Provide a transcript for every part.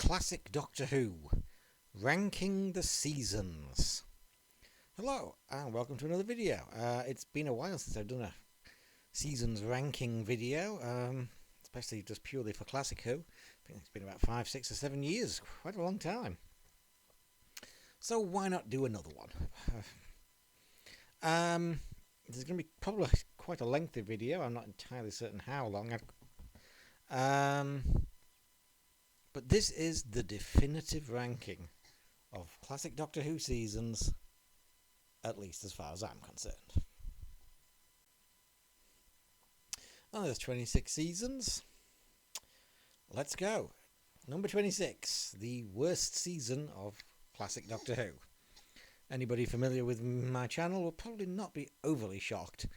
Classic Doctor Who, ranking the seasons. Hello and welcome to another video. It's been a while since I've done a seasons ranking video, especially just purely for Classic Who. I think it's been about 5, 6 or 7 years, quite a long time. So why not do another one? There's going to be probably quite a lengthy video. I'm not entirely certain how long. But this is the definitive ranking of classic Doctor Who seasons, at least as far as I'm concerned. Oh, there's 26 seasons. Let's go. Number 26, the worst season of classic Doctor Who. Anybody familiar with my channel will probably not be overly shocked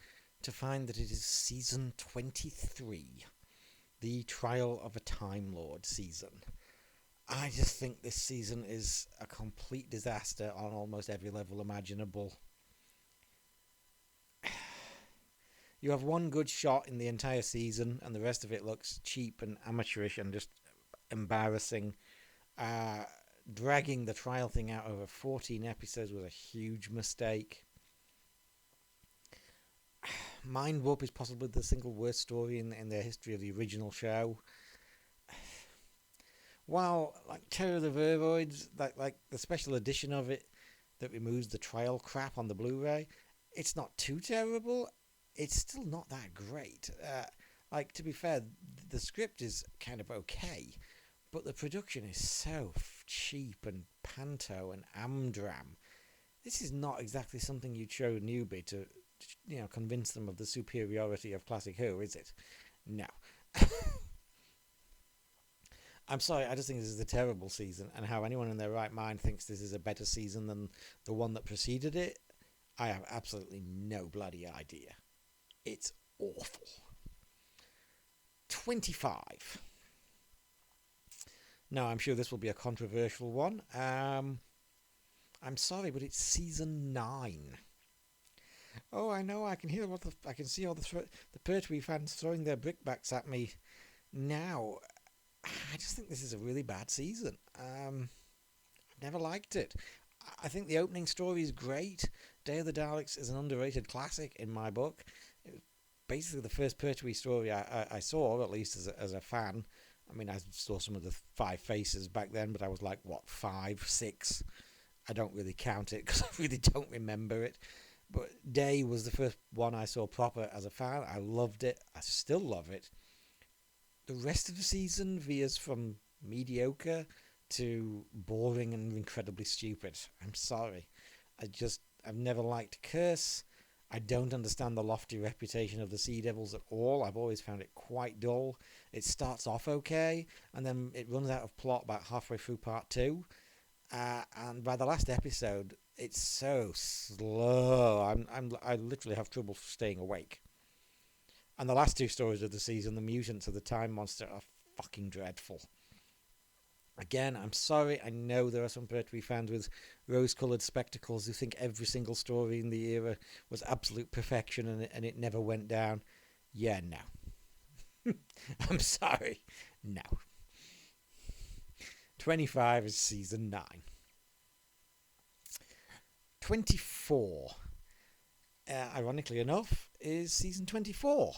to find that it is season 23. The Trial of a Time Lord season. I just think this season is a complete disaster on almost every level imaginable. You have one good shot in the entire season and the rest of it looks cheap and amateurish and just embarrassing. Dragging the trial thing out over 14 episodes was a huge mistake. Mind Warp is possibly the single worst story in the history of the original show. While like Terror of the Vervoids, like the special edition of it that removes the trial crap on the Blu-ray, it's not too terrible. It's still not that great. To be fair, the script is kind of okay, but the production is so cheap and panto and amdram. This is not exactly something you'd show a newbie to, convince them of the superiority of Classic Who, is it? No. I'm sorry, I just think this is a terrible season, and how anyone in their right mind thinks this is a better season than the one that preceded it, I have absolutely no bloody idea. It's awful. 25. Now, I'm sure this will be a controversial one. I'm sorry, but it's season 9. Oh, I know. I can hear I can see all the Pertwee fans throwing their brickbats at me now. I just think this is a really bad season. I've never liked it. I think the opening story is great. Day of the Daleks is an underrated classic in my book. It was basically the first Pertwee story I saw, at least as a fan. I mean, I saw some of the Five Faces back then, but I was like, 5, 6? I don't really count it because I really don't remember it. But Day was the first one I saw proper as a fan. I loved it. I still love it. The rest of the season veers from mediocre to boring and incredibly stupid. I'm sorry. I've never liked Curse. I don't understand the lofty reputation of the Sea Devils at all. I've always found it quite dull. It starts off okay, and then it runs out of plot about halfway through part 2. And by the last episode, it's so slow. I literally have trouble staying awake. And the last 2 stories of the season, the Mutants of the Time Monster, are fucking dreadful. Again, I'm sorry. I know there are some Pertwee fans with rose-coloured spectacles who think every single story in the era was absolute perfection and it never went down. Yeah, no. I'm sorry. No. 25 is season 9. 24, ironically enough, is season 24.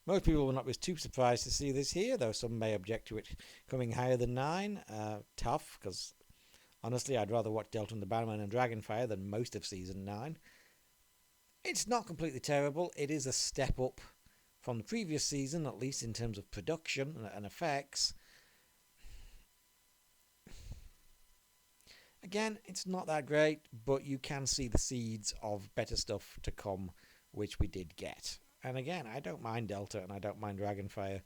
Most people will not be too surprised to see this here, though some may object to it coming higher than 9. Tough, because honestly, I'd rather watch Delta and the Bannerman and Dragonfire than most of season 9. It's not completely terrible. It is a step up from the previous season, at least in terms of production and effects. Again, it's not that great, but you can see the seeds of better stuff to come, which we did get. And again, I don't mind Delta and I don't mind Dragonfire.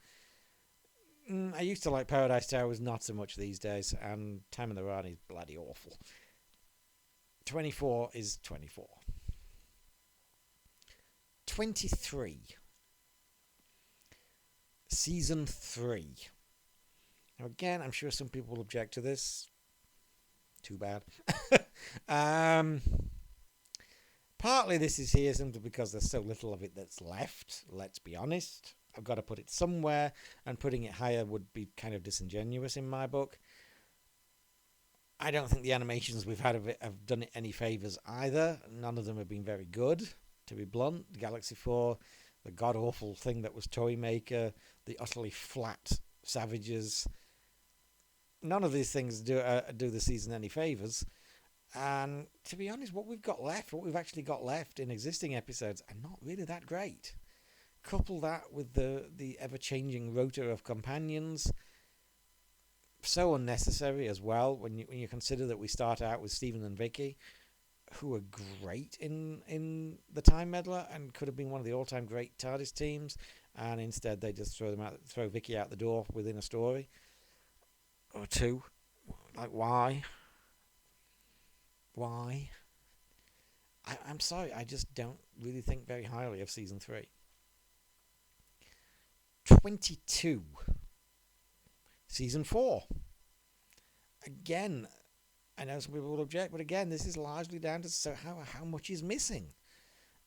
I used to like Paradise Towers, not so much these days, and Time of the Rani is bloody awful. 24 is 24. 23. Season 3. Now again, I'm sure some people will object to this. Too bad. Partly this is here simply because there's so little of it that's left, let's be honest. I've got to put it somewhere, and putting it higher would be kind of disingenuous in my book. I don't think the animations we've had of it have done it any favours either. None of them have been very good, to be blunt. Galaxy 4, the god-awful thing that was Toymaker, the utterly flat Savages. None of these things do the season any favours. And to be honest, what we've actually got left in existing episodes are not really that great. Couple that with the ever-changing rota of companions, so unnecessary as well when you consider that we start out with Stephen and Vicky, who are great in the Time Meddler and could have been one of the all-time great TARDIS teams, and instead they just throw Vicky out the door within a story or two. Like, why? I'm sorry, I just don't really think very highly of season 3. 22. Season 4. Again, I know some people will object, but again, this is largely down to how much is missing.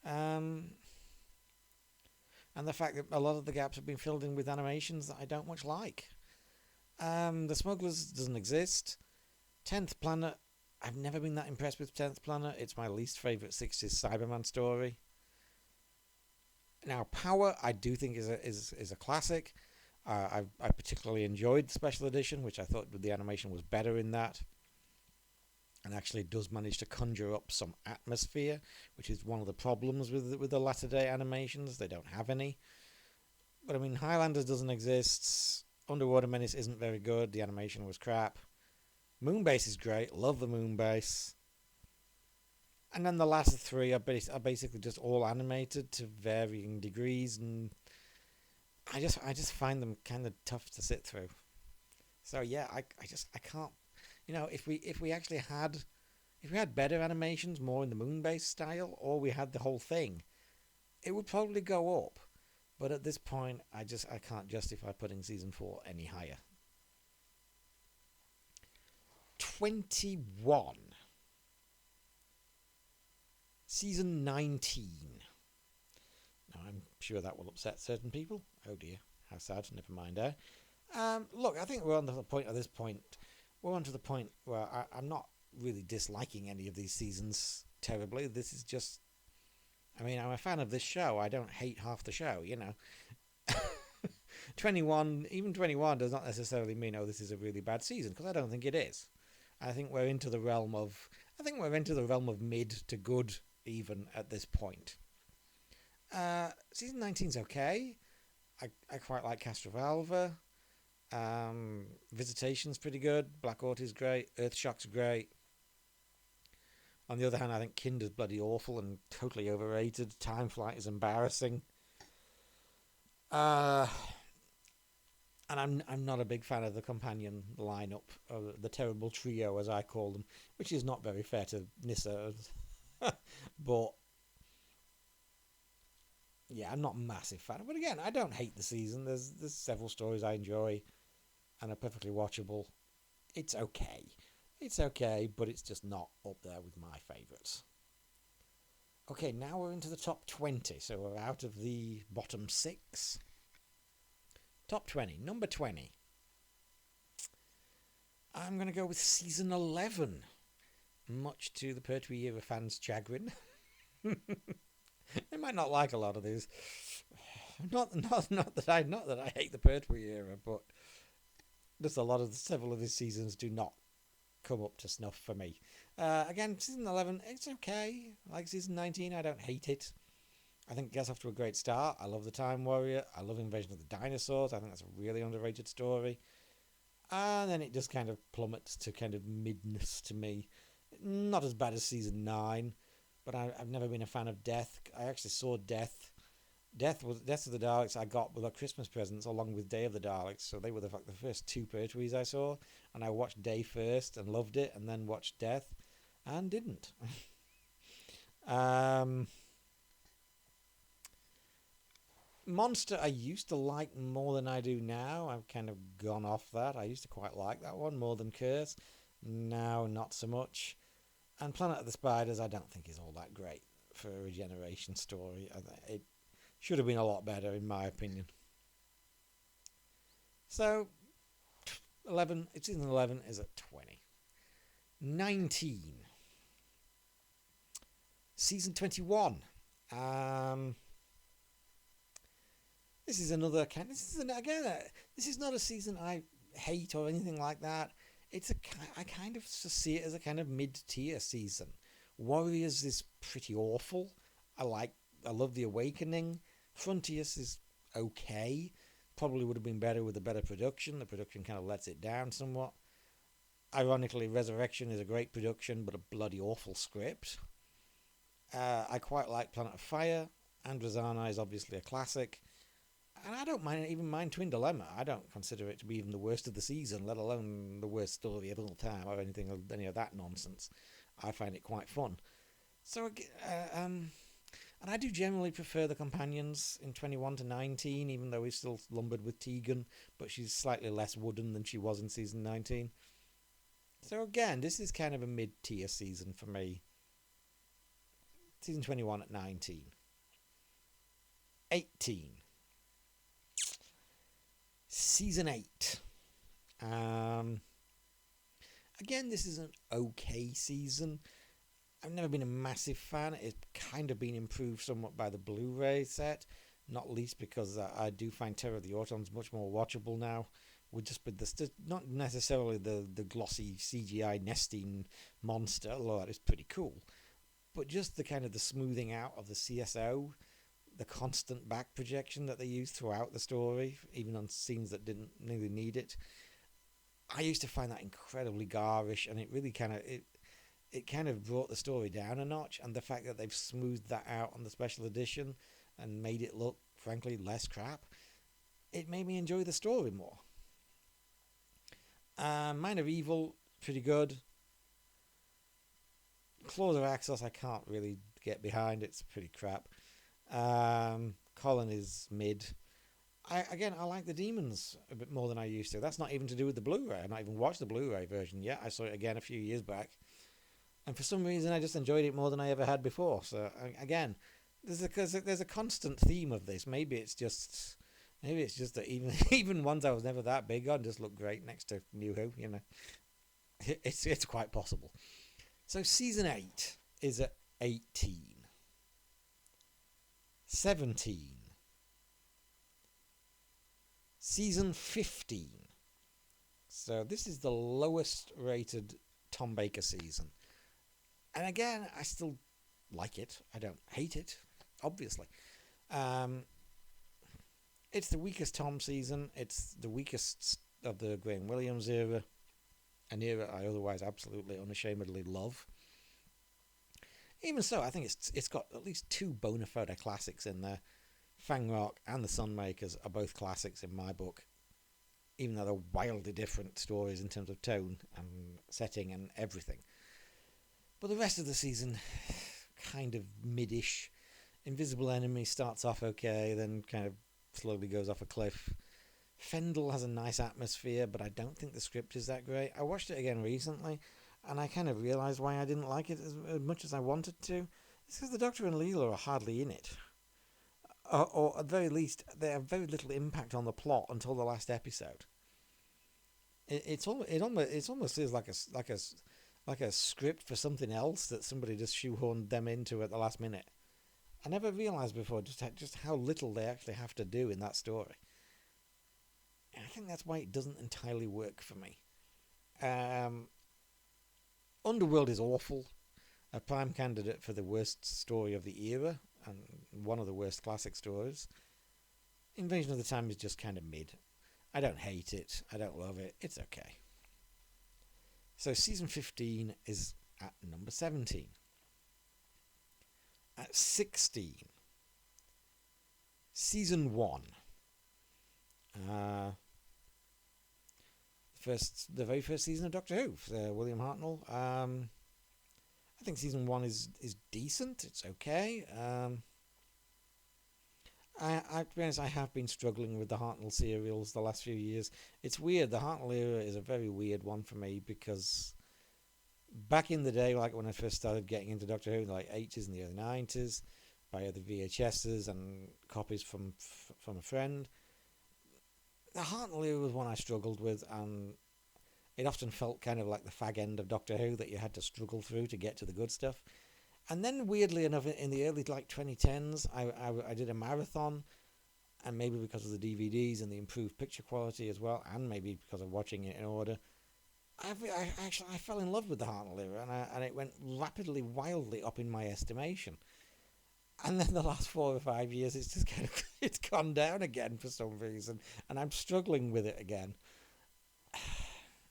And the fact that a lot of the gaps have been filled in with animations that I don't much like. The Smugglers doesn't exist. 10th Planet, I've never been that impressed with 10th Planet. It's my least favourite 60s Cyberman story. Now, Power, I do think is a classic. I particularly enjoyed the special edition, which I thought the animation was better in that, and actually does manage to conjure up some atmosphere, which is one of the problems with the latter day animations. They don't have any. But I mean, Highlanders doesn't exist. Underwater Menace isn't very good. The animation was crap. Moonbase is great. Love the Moonbase. And then the last three are basically just all animated to varying degrees, and I just find them kind of tough to sit through. So yeah, I can't. If we had better animations, more in the Moonbase style, or we had the whole thing, it would probably go up. But at this point, I can't justify putting season 4 any higher. 21. Season 19. Now, I'm sure that will upset certain people. Oh dear, how sad. Never mind there. Look, I think we're on to the point We're on to the point where I'm not really disliking any of these seasons terribly. This is just... I'm a fan of this show. I don't hate half the show, 21 does not necessarily mean, this is a really bad season, because I don't think it is. I think we're into the realm of mid to good, even at this point. Season 19's okay. I quite like Castrovalva. Visitation's pretty good. Black Ort's great. Earthshock's great. On the other hand, I think Kinder's bloody awful and totally overrated. Time Flight is embarrassing. And I'm not a big fan of the companion lineup, or the terrible trio as I call them, which is not very fair to Nissa. But yeah, I'm not a massive fan. But again, I don't hate the season. There's several stories I enjoy and are perfectly watchable. It's okay, but it's just not up there with my favourites. Okay, now we're into the top 20, so we're out of the bottom 6. Top 20, number 20. I'm going to go with season 11, much to the Pertwee Era fans' chagrin. They might not like a lot of these. Not that I hate the Pertwee Era, but just several of these seasons do not come up to snuff for me. Again, season 11, it's okay. Like season 19, I don't hate it. I think it gets off to a great start. I love the Time Warrior. I love Invasion of the Dinosaurs. I think that's a really underrated story. And then it just kind of plummets to kind of midness to me. Not as bad as season 9, but I've never been a fan of Death. I actually saw Death. Death of the Daleks I got with a Christmas presents along with Day of the Daleks. So they were the first two Pertwees I saw. And I watched Day first and loved it, and then watched Death and didn't. Monster I used to like more than I do now. I've kind of gone off that. I used to quite like that one more than Curse. Now not so much. And Planet of the Spiders I don't think is all that great for a regeneration story. It should have been a lot better in my opinion. So 11, season 11 is at 20. 19. Season 21. Um, this is another kind. This is not a season I hate or anything like that. I kind of see it as a kind of mid-tier season. Warriors is pretty awful. I love The Awakening. Frontiers is okay. Probably would have been better with a better production. The production kind of lets it down somewhat. Ironically, Resurrection is a great production, but a bloody awful script. I quite like Planet of Fire. Androzana is obviously a classic. And I don't mind Twin Dilemma. I don't consider it to be even the worst of the season, let alone the worst story of all time or any of that nonsense. I find it quite fun. So, and I do generally prefer the companions in 21 to 19, even though we're still lumbered with Tegan, but she's slightly less wooden than she was in season 19. So again, this is kind of a mid-tier season for me. Season 21 at 19. 18. Season 8. Again, this is an okay season. I've never been a massive fan. It's kind of been improved somewhat by the Blu-ray set, not least because I do find Terror of the Autons much more watchable now. Not necessarily the glossy CGI nesting monster, although that is pretty cool, but just the kind of the smoothing out of the CSO, the constant back projection that they use throughout the story, even on scenes that didn't really need it. I used to find that incredibly garish, and it really it kind of brought the story down a notch, and the fact that they've smoothed that out on the special edition and made it look, frankly, less crap, it made me enjoy the story more. Mind of Evil, pretty good. Claws of Axos, I can't really get behind. It's pretty crap. Colin is mid. I like the Demons a bit more than I used to. That's not even to do with the Blu-ray. I've not even watched the Blu-ray version yet. I saw it again a few years back, and for some reason I just enjoyed it more than I ever had before. So again, there's a constant theme of this. Maybe it's just that even ones I was never that big on just look great next to New Who. It's quite possible. So season 8 is at 18. 17. Season 15. So this is the lowest rated Tom Baker season. And again, I still like it. I don't hate it, obviously. It's the weakest Tom season. It's the weakest of the Graham Williams era. An era I otherwise absolutely unashamedly love. Even so, I think it's got at least 2 bona fide classics in there. Fang Rock and The Sunmakers are both classics in my book, even though they're wildly different stories in terms of tone and setting and everything. But the rest of the season, kind of mid-ish. Invisible Enemy starts off okay, then kind of slowly goes off a cliff. Fendel has a nice atmosphere, but I don't think the script is that great. I watched it again recently, and I kind of realised why I didn't like it as much as I wanted to. It's because the Doctor and Leela are hardly in it. Or at the very least, they have very little impact on the plot until the last episode. It almost is like a script for something else that somebody just shoehorned them into at the last minute. I never realised before just how little they actually have to do in that story. And I think that's why it doesn't entirely work for me. Underworld is awful. A prime candidate for the worst story of the era, and one of the worst classic stories. Invasion of the Time is just kind of mid. I don't hate it. I don't love it. It's okay. So season 15 is at number 17. At 16, season 1. The very first season of Doctor Who, William Hartnell. I think season 1 is decent. It's okay. To be honest, I have been struggling with the Hartnell serials the last few years. It's weird. The Hartnell era is a very weird one for me because back in the day, like when I first started getting into Doctor Who, like 80s and the early 90s, by other VHSs and copies from a friend, The Hartnell was one I struggled with, and it often felt kind of like the fag end of Doctor Who that you had to struggle through to get to the good stuff. And then, weirdly enough, in the early 2010s, I did a marathon, and maybe because of the DVDs and the improved picture quality as well, and maybe because of watching it in order, I fell in love with the Hartnell era, and it went rapidly, wildly up in my estimation. And then the last 4 or 5 years, it's just kind of it's gone down again for some reason, and I'm struggling with it again.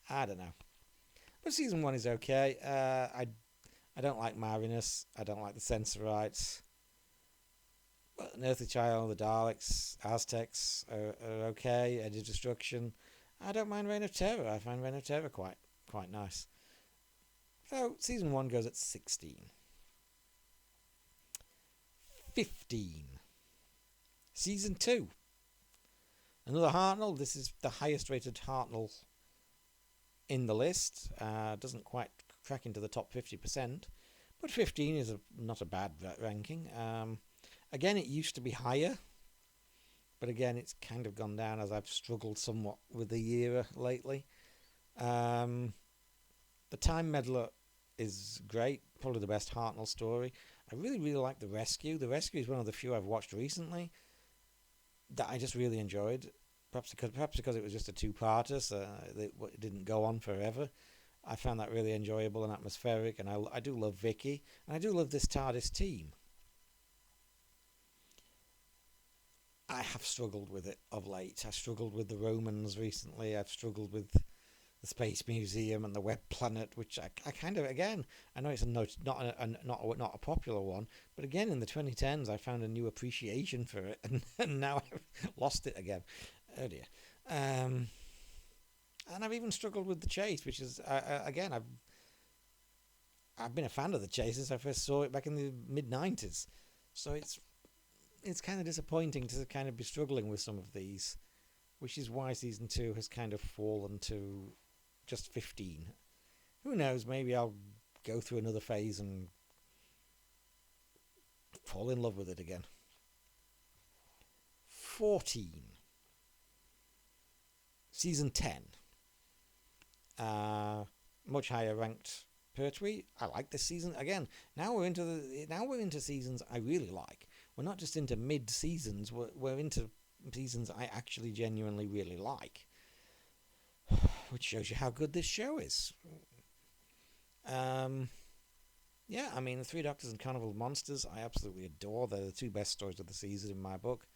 I don't know, but season one is okay. I don't like Marinus. I don't like the Sensorites. Well, An Earthly Child, the Daleks, Aztecs are okay. Edge of Destruction. I don't mind Reign of Terror. I find Reign of Terror quite nice. So season one goes at 16. 15. Season 2. Another Hartnell. This is the highest rated Hartnell in the list. Doesn't quite crack into the top 50%, but 15 is not a bad ranking. Again, it used to be higher, but again, it's kind of gone down as I've struggled somewhat with the era lately. The Time Meddler is great, probably the best Hartnell story. I really, really like The Rescue. The Rescue is one of the few I've watched recently that I just really enjoyed. Perhaps because it was just a two-parter, so it didn't go on forever. I found that really enjoyable and atmospheric, and I do love Vicky, and I do love this TARDIS team. I have struggled with it of late. I struggled with the Romans recently. I've struggled with the Space Museum and the Web Planet, which I kind of, again, I know it's not a popular one, but again in the 2010s I found a new appreciation for it, and now I've lost it again. Oh dear. And I've even struggled with the Chase, which is again I've been a fan of the Chase since I first saw it back in the mid 90s. So it's kind of disappointing to kind of be struggling with some of these, which is why season 2 has kind of fallen to just 15. Who knows? Maybe I'll go through another phase and fall in love with it again. 14. Season 10. Much higher ranked Pertwee. I like this season again. Now we're into seasons I really like. We're not just into mid seasons. We're into seasons I actually genuinely really like, which shows you how good this show is. Yeah, I mean, The Three Doctors and Carnival of Monsters, I absolutely adore. They're the two best stories of the season in my book.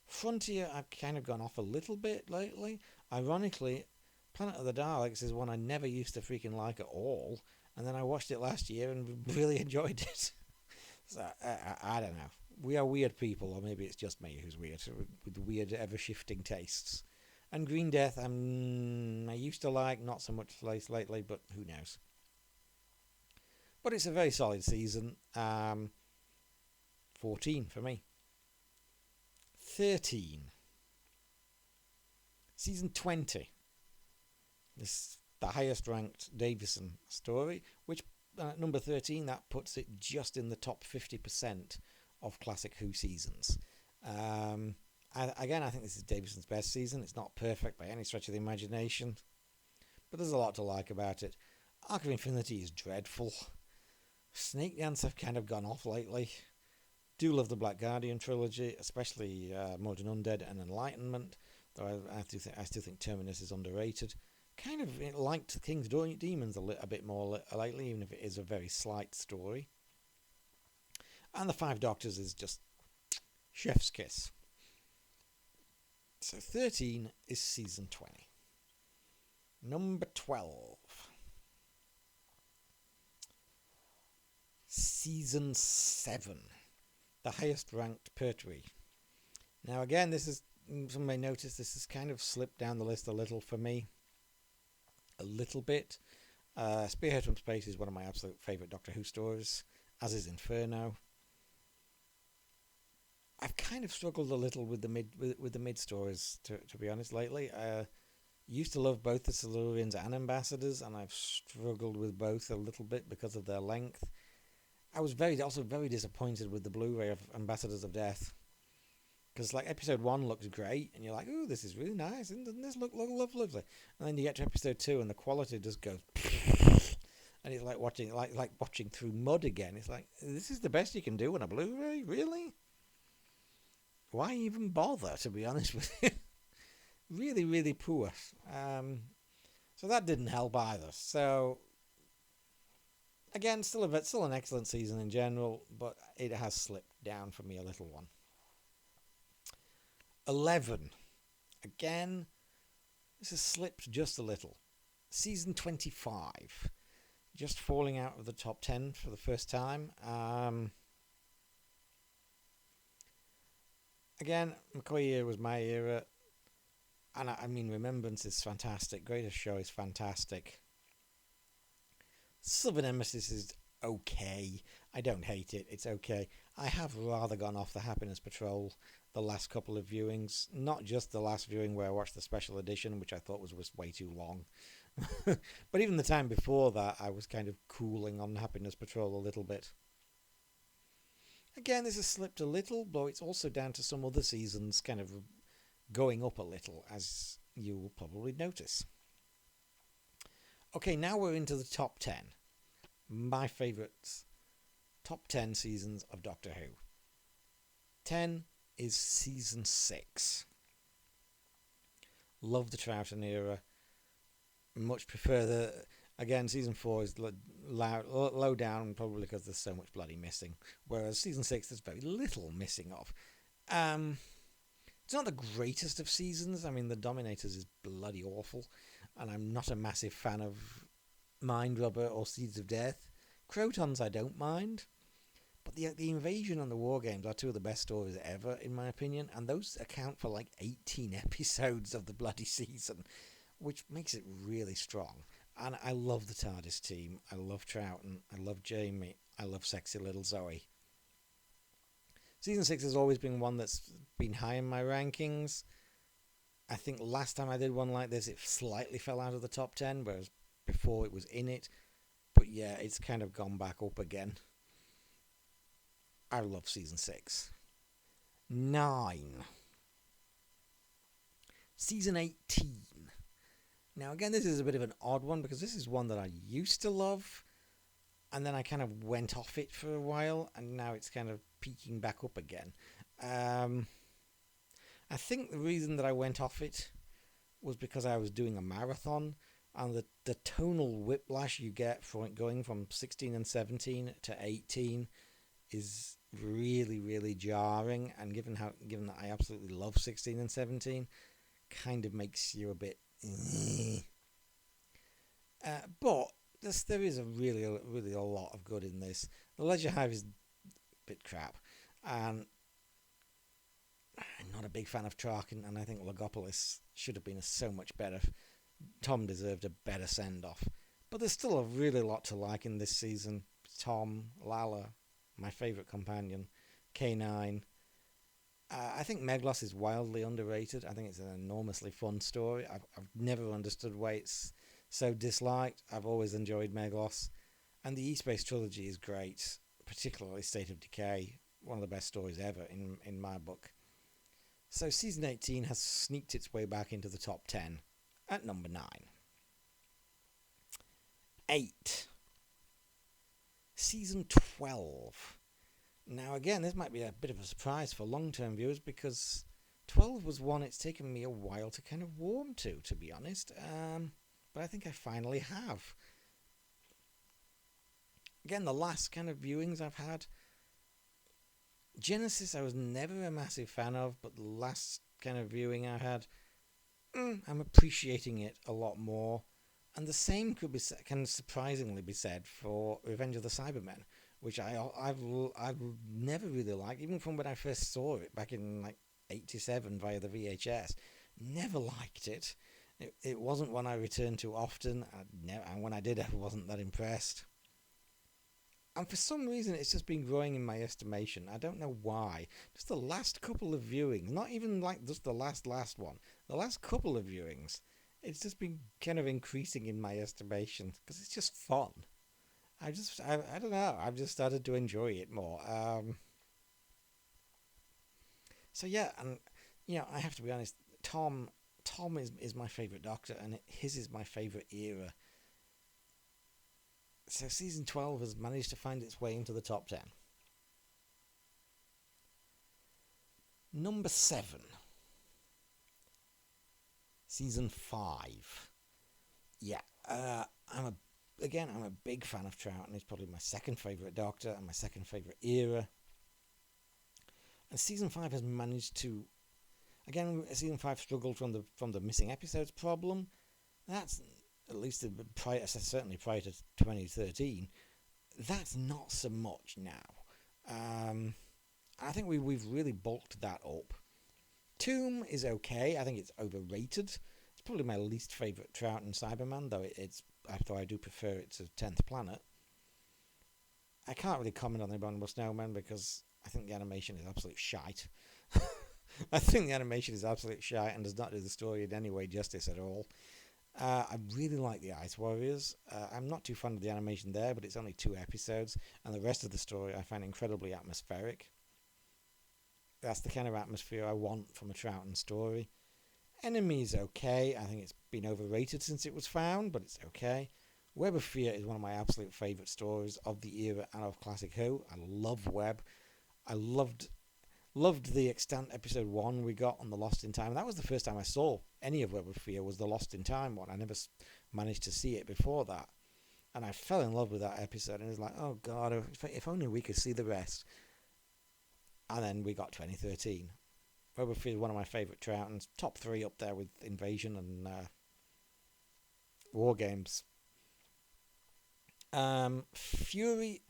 Frontier, I've kind of gone off a little bit lately. Ironically, Planet of the Daleks is one I never used to freaking like at all, and then I watched it last year and really enjoyed it. So, I don't know. We are weird people, or maybe it's just me who's weird, with weird, ever-shifting tastes. And Green Death, I used to like, not so much lately, but who knows. But it's a very solid season. 14 for me. 13. Season 20. This is the highest ranked Davison story, which number 13, that puts it just in the top 50% of classic Who seasons. I think this is Davison's best season. It's not perfect by any stretch of the imagination, but there's a lot to like about it. Arc of Infinity is dreadful. Snake Dance have kind of gone off lately. Do love the Black Guardian trilogy, especially Modern Undead and Enlightenment, though I still think Terminus is underrated. Kind of liked King's Demons a bit more lately, even if it is a very slight story. And The Five Doctors is just chef's kiss. So 13 is season 20. Number 12. Season 7. The highest ranked Pertwee. Now again, this is, some may notice, this has kind of slipped down the list a little for me. A little bit. Spearhead from Space is one of my absolute favourite Doctor Who stories, as is Inferno. I've kind of struggled a little with the mid stories, to be honest, lately. Used to love both the Silurians and Ambassadors, and I've struggled with both a little bit because of their length. I was also very disappointed with the Blu-ray of Ambassadors of Death. Because like episode 1 looks great, and you're like, "Oh, this is really nice, and doesn't this look lovely?" And then you get to episode 2, and the quality just goes, and it's like watching through mud again. It's like, this is the best you can do on a Blu-ray, really? Why even bother? To be honest with you, really, really poor. So that didn't help either. So again, still an excellent season in general, but it has slipped down for me a little one. 11. Again, this has slipped just a little. Season 25. Just falling out of the top 10 for the first time. Again, McCoy era was my era. And I mean, Remembrance is fantastic. Greatest Show is fantastic. Southern Nemesis is okay. I don't hate it. It's okay. I have rather gone off the Happiness Patrol the last couple of viewings. Not just the last viewing where I watched the special edition, which I thought was way too long. But even the time before that, I was kind of cooling on Happiness Patrol a little bit. Again, this has slipped a little, but it's also down to some other seasons kind of going up a little, as you will probably notice. Okay, now we're into the top 10. My favourites. Top 10 seasons of Doctor Who. 10 is season 6. Love the Troughton era. Much prefer the... Again, season 4 is low down, probably because there's so much bloody missing. Whereas season 6, there's very little missing of. It's not the greatest of seasons. I mean, The Dominators is bloody awful. And I'm not a massive fan of Mind Rubber or Seeds of Death. Crotons I don't mind. But the Invasion and the War Games are two of the best stories ever, in my opinion. And those account for like 18 episodes of the bloody season, which makes it really strong. And I love the TARDIS team. I love Troughton. I love Jamie. I love sexy little Zoe. Season 6 has always been one that's been high in my rankings. I think last time I did one like this, it slightly fell out of the top 10, whereas before it was in it. But yeah, it's kind of gone back up again. I love season 6. 9. Season 18. Now again, this is a bit of an odd one because this is one that I used to love, and then I kind of went off it for a while, and now it's kind of peaking back up again. I think the reason that I went off it was because I was doing a marathon, and the tonal whiplash you get from it going from 16 and 17 to 18 is really, really jarring, and given that I absolutely love 16 and 17, kind of makes you a bit... but there is really a lot of good in this. The Leisure Hive is a bit crap, and I'm not a big fan of Traken, and I think Logopolis should have been so much better. Tom deserved a better send-off. But there's still a really lot to like in this season. Tom, Lala, my favourite companion, K9. I think Meglos is wildly underrated. I think it's an enormously fun story. I've never understood why it's so disliked. I've always enjoyed Meglos. And the E-Space trilogy is great, particularly State of Decay, one of the best stories ever in my book. So season 18 has sneaked its way back into the top 10 at number 9. 8. Season 12. Now again, this might be a bit of a surprise for long-term viewers because 12 was one it's taken me a while to kind of warm to be honest. But I think I finally have. Again, the last kind of viewings I've had, Genesis I was never a massive fan of, but the last kind of viewing I had, I'm appreciating it a lot more. And the same can surprisingly be said for Revenge of the Cybermen, which I've never really liked, even from when I first saw it back in like 87 via the VHS. Never liked it. It wasn't one I returned to often, and when I did, I wasn't that impressed. And for some reason, it's just been growing in my estimation. I don't know why. Just the last couple of viewings, not even like just the last one. The last couple of viewings, it's just been kind of increasing in my estimation because it's just fun. I don't know. I've just started to enjoy it more. So yeah, and I have to be honest. Tom is my favourite Doctor, and his is my favourite era. So season 12 has managed to find its way into the top 10. Number 7, season 5. Yeah, I'm a big fan of Troughton. He's probably my second favourite Doctor and my second favourite era. And season 5 has managed to, again, season 5 struggled from the missing episodes problem. That's at least certainly prior to 2013. That's not so much now. I think we've really bulked that up. Tomb is okay. I think it's overrated. It's probably my least favourite Troughton Cyberman, though after I do prefer it to 10th Planet. I can't really comment on the Abominable Snowman because I think the animation is absolute shite. I think the animation is absolute shite and does not do the story in any way justice at all. I really like the Ice Warriors. I'm not too fond of the animation there, but it's only 2 episodes, and the rest of the story I find incredibly atmospheric. That's the kind of atmosphere I want from a Troughton story. Enemy is okay. I think it's been overrated since it was found, but it's okay. Web of Fear is one of my absolute favourite stories of the era and of Classic Who. I love Web. I loved the extant episode 1 we got on the Lost in Time. That was the first time I saw any of Web of Fear, was the Lost in Time one. I never managed to see it before that. And I fell in love with that episode, and it was like, oh God, if only we could see the rest. And then we got 2013. Web of Fear is one of my favourite Troughtons. Top 3 up there with Invasion and War Games. Fury,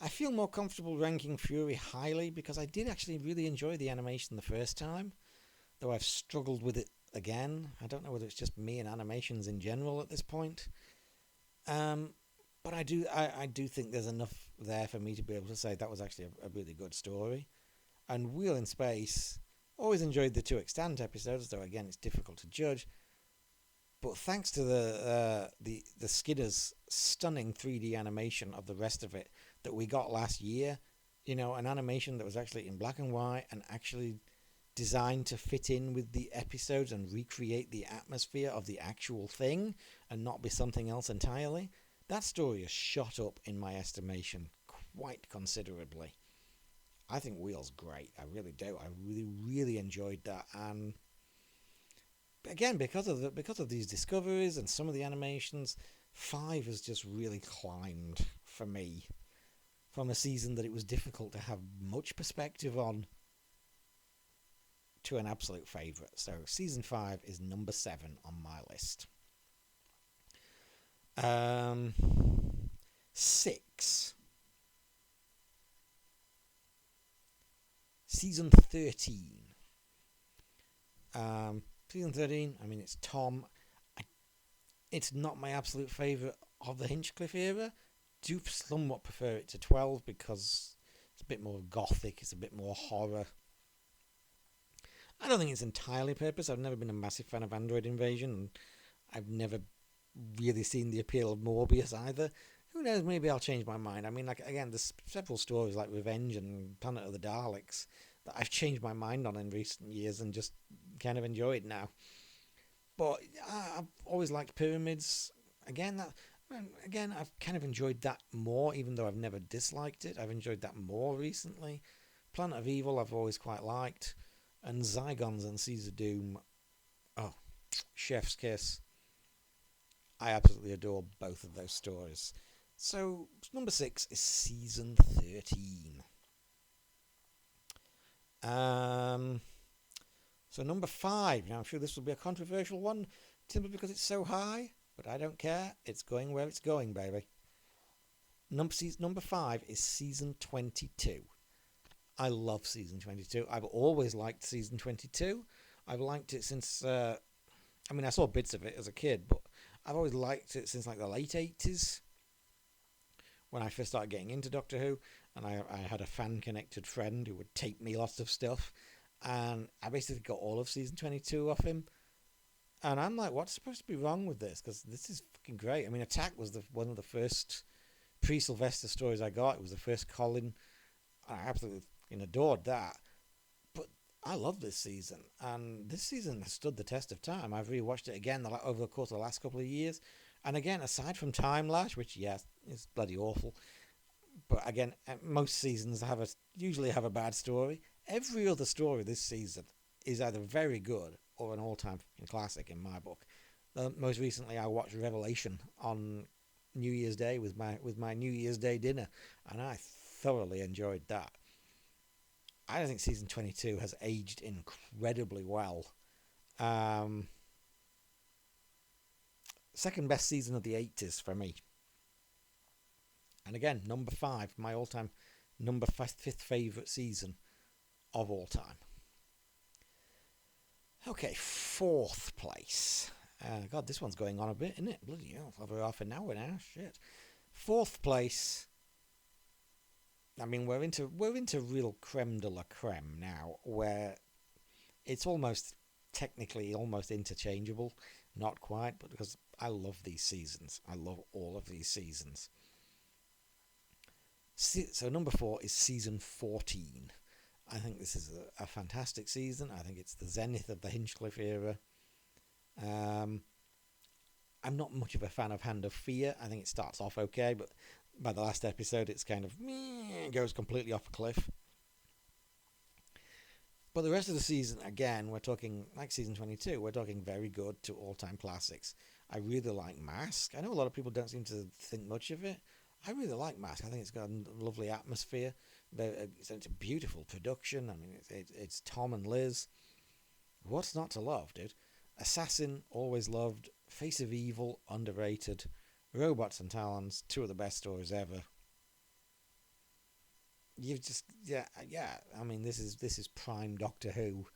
I feel more comfortable ranking Fury highly because I did actually really enjoy the animation the first time, though I've struggled with it again. I don't know whether it's just me and animations in general at this point. But I do think there's enough there for me to be able to say that was actually a really good story. And Wheel in Space, always enjoyed the 2 extant episodes, though again it's difficult to judge. But thanks to the Skinner's stunning 3D animation of the rest of it that we got last year, an animation that was actually in black and white and actually designed to fit in with the episodes and recreate the atmosphere of the actual thing and not be something else entirely, that story is shot up in my estimation quite considerably. I think Wheel's great. I really do. I really, really enjoyed that. And again, because of these discoveries and some of the animations, 5 has just really climbed for me from a season that it was difficult to have much perspective on to an absolute favourite. So season 5 is number 7 on my list. 6. Season 13. Season 13, I mean, it's Tom. It's not my absolute favourite of the Hinchcliffe era. Do somewhat prefer it to 12 because it's a bit more gothic, it's a bit more horror. I don't think it's entirely purpose. I've never been a massive fan of Android Invasion, and I've never really seen the appeal of Morbius either. Who knows, maybe I'll change my mind. I mean, like, again, there's several stories like Revenge and Planet of the Daleks that I've changed my mind on in recent years and just kind of enjoyed now. But I've always liked Pyramids. Again, I've kind of enjoyed that more, even though I've never disliked it. I've enjoyed that more recently. Planet of Evil I've always quite liked. And Zygons and Seas of Doom, oh, chef's kiss. I absolutely adore both of those stories. So, number 6 is season 13. So number 5. Now I'm sure this will be a controversial one, simply because it's so high, but I don't care. It's going where it's going, baby. Number 5 is season 22. I love season 22. I've always liked season 22. I've liked it since, I saw bits of it as a kid, but I've always liked it since like the late 80s, when I first started getting into Doctor Who, and I had a fan-connected friend who would tape me lots of stuff, and I basically got all of season 22 off him, and I'm like, what's supposed to be wrong with this? Because this is fucking great. I mean, Attack was one of the first pre-Sylvester stories I got. It was the first Colin. I absolutely adored that. But I love this season, and this season has stood the test of time. I've rewatched it again over the course of the last couple of years, and again, aside from Time Lash, which yes is bloody awful, but again, most seasons usually have a bad story. Every other story this season is either very good or an all-time classic in my book. Most recently, I watched Revelation on New Year's Day with my New Year's Day dinner, and I thoroughly enjoyed that. I think season 22 has aged incredibly well. Um, Second best season of the 80s for me. And again, number 5, my all-time fifth favourite season of all time. Okay, fourth place. God, this one's going on a bit, isn't it? Bloody hell, over half an hour now. Shit. Fourth place. I mean, we're into real creme de la creme now, where it's almost technically almost interchangeable. Not quite, but because I love these seasons. I love all of these seasons. So number 4 is season 14. I think this is a fantastic season. I think it's the zenith of the Hinchcliffe era. I'm not much of a fan of Hand of Fear. I think it starts off okay, but by the last episode it's kind of goes completely off a cliff. But the rest of the season, again, we're talking like season 22. We're talking very good to all-time classics. I really like Mask. I know a lot of people don't seem to think much of it. I really like Mask. I think it's got a lovely atmosphere. It's a beautiful production. I mean, it's Tom and Liz. What's not to love, dude? Assassin, always loved. Face of Evil, underrated. Robots and Talons, 2 of the best stories ever. You've just yeah. I mean, this is prime Doctor Who,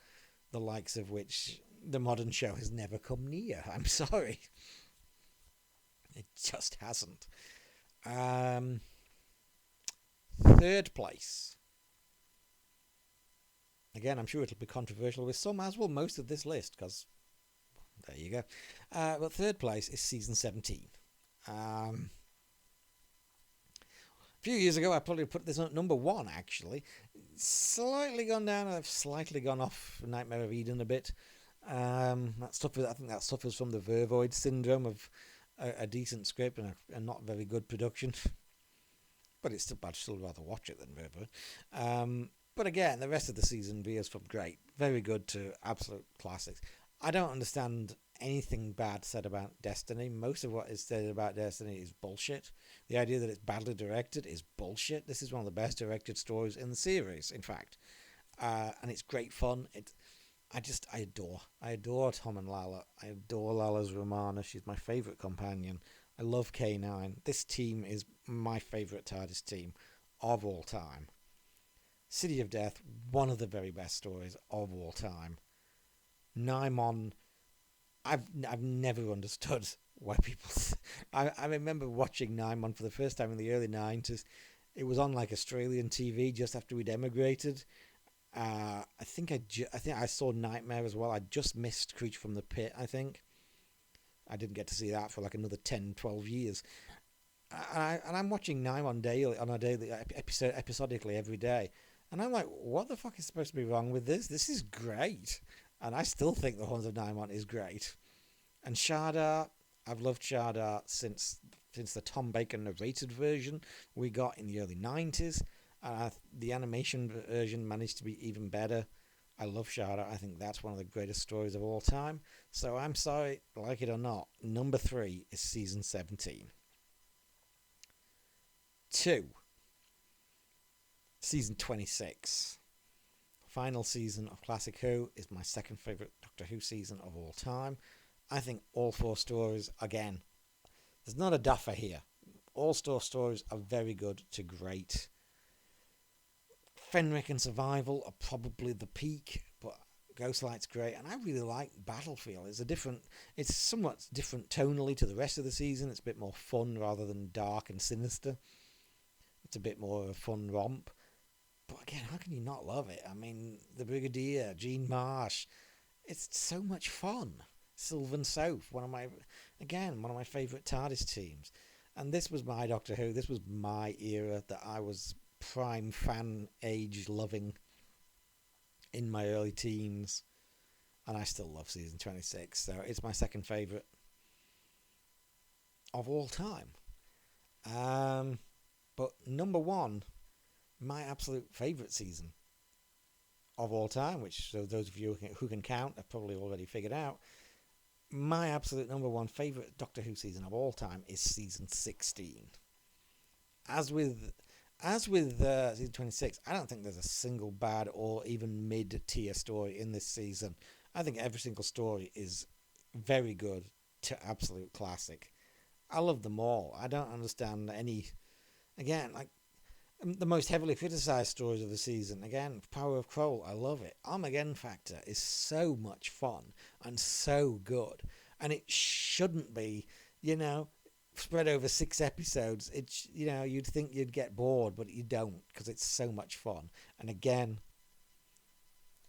the likes of which the modern show has never come near. I'm sorry, it just hasn't. Third place. Again, I'm sure it'll be controversial with some, as will most of this list, because there you go. But third place is season 17. A few years ago, I probably put this on number 1, actually. Slightly gone down. I've slightly gone off Nightmare of Eden a bit. I think that suffers from the Vervoid syndrome of a decent script and a not very good production. But I'd still rather watch it than Vervoid. But again, the rest of the season veers from great, very good to absolute classics. I don't understand anything bad said about Destiny. Most of what is said about Destiny is bullshit. The idea that it's badly directed is bullshit. This is one of the best directed stories in the series, in fact. And it's great fun. I adore Tom and Lala. I adore Lala's Romana. She's my favourite companion. I love K9. This team is my favourite TARDIS team of all time. City of Death, one of the very best stories of all time. Naimon, I've never understood why people. I remember watching Naimon for the first time in the early 90s. It was on like Australian TV just after we'd emigrated. I think I saw Nightmare as well. I just missed Creature from the Pit. I think I didn't get to see that for like another 10, 12 years. And I'm watching Naimon daily on a daily episodically every day. And I'm like, what the fuck is supposed to be wrong with this? This is great. And I still think The Horns of Naimon is great. And Shardar, I've loved Shardar since the Tom Baker narrated version we got in the early 90s. The animation version managed to be even better. I love Shardar. I think that's one of the greatest stories of all time. So I'm sorry, like it or not, number 3 is season 17. 2. Season 26. Final season of Classic Who is my second favourite Doctor Who season of all time. I think all 4 stories, again, there's not a duffer here. All 4 stories are very good to great. Fenric and Survival are probably the peak, but Ghostlight's great, and I really like Battlefield. It's somewhat different tonally to the rest of the season. It's a bit more fun rather than dark and sinister. It's a bit more of a fun romp. But again, how can you not love it? I mean, the Brigadier, Jean Marsh, it's so much fun. Sylvan South, one of my favourite TARDIS teams. And this was my Doctor Who. This was my era that I was prime fan age loving. in my early teens, and I still love season 26. So it's my second favourite of all time. But number one, my absolute favourite season of all time, which, so those of you who can count have probably already figured out, my absolute number one favourite Doctor Who season of all time is season 16. As with season 26, I don't think there's a single bad or even mid-tier story in this season. I think every single story is very good to absolute classic. I love them all. I don't understand any. Again, like the most heavily criticised stories of the season. Again, Power of Kroll, I love it. Armageddon Factor is so much fun and so good, and it shouldn't be, spread over 6 episodes. It's, you'd think you'd get bored, but you don't, because it's so much fun. And again,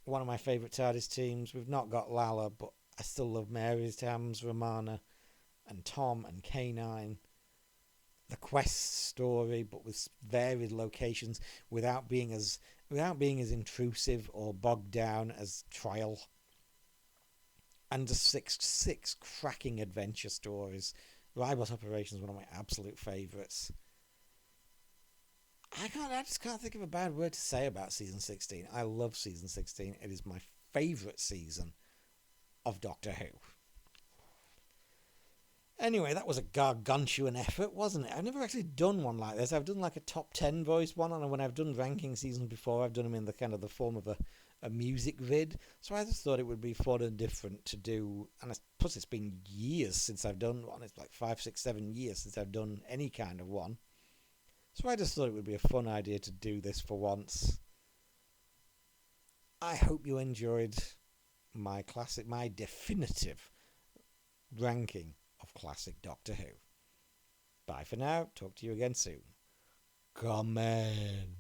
one of my favourite TARDIS teams. We've not got Lala, but I still love Mary's Tams, Romana, and Tom and K9. The quest story, but with varied locations, without being as intrusive or bogged down as Trial. And just six cracking adventure stories. Ribos Operation is one of my absolute favourites. I just can't think of a bad word to say about season 16. I love season 16. It is my favourite season of Doctor Who. Anyway, that was a gargantuan effort, wasn't it? I've never actually done one like this. I've done like a top 10 voice one, and when I've done ranking seasons before, I've done them in the kind of the form of a music vid. So I just thought it would be fun and different to do. And plus, it's been years since I've done one. It's like 5, 6, 7 years since I've done any kind of one. So I just thought it would be a fun idea to do this for once. I hope you enjoyed my definitive ranking of classic Doctor Who. Bye for now. Talk to you again soon. Come in.